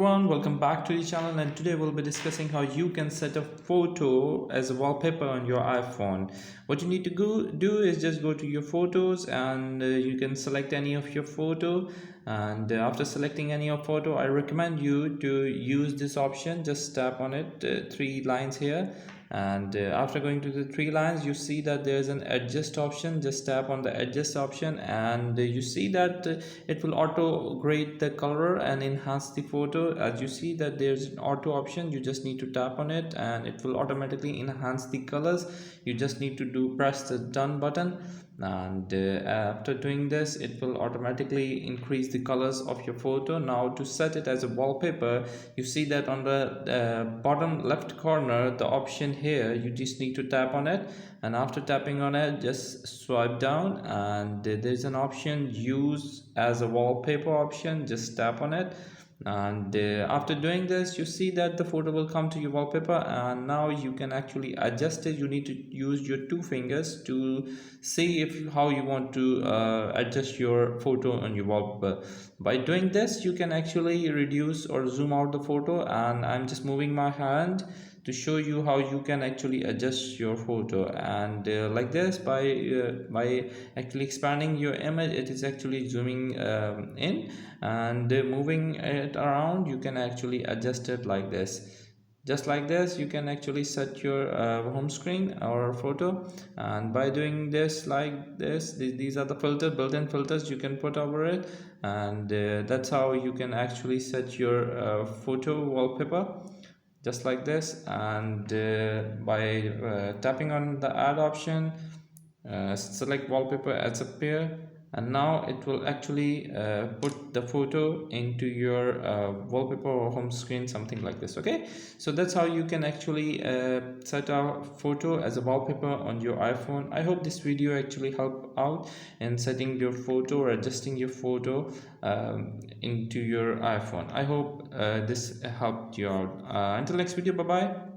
everyone, welcome back to the channel, and today we'll be discussing how you can set a photo as a wallpaper on your iPhone. What you need to do is just go to your photos, and you can select any of your photo, and after selecting any of photo, I recommend you to use this option. Just tap on it, three lines here, and after going to the three lines, you see that there's an adjust option. Just tap on the adjust option, and you see that it will auto grade the color and enhance the photo. As you see that there's an auto option, you just need to tap on it and it will automatically enhance the colors. You just need to press the done button, and after doing this, it will automatically increase the colors of your photo. Now to set it as a wallpaper, you see that on the bottom left corner, the option here, you just need to tap on it, and after tapping on it, just swipe down, and there's an option use as a wallpaper option. Just tap on it, and after doing this, you see that the photo will come to your wallpaper, and now you can actually adjust it. You need to use your two fingers to see if how you want to adjust your photo on your wallpaper. By doing this, you can actually reduce or zoom out the photo, and I'm just moving my hand to show you how you can actually adjust your photo. And like this, by actually expanding your image, it is actually zooming in, and moving it around, you can actually adjust it like this. Just like this, you can actually set your home screen or photo, and by doing this like this, these are the built-in filters you can put over it, and that's how you can actually set your photo wallpaper, just like this. And by tapping on the add option, select wallpaper as a pair, and now it will actually put the photo into your wallpaper or home screen, something like this. Okay, so that's how you can actually set a photo as a wallpaper on your iPhone. I hope this video actually helped out in setting your photo or adjusting your photo into your iPhone. I hope this helped you out. Until next video, bye bye.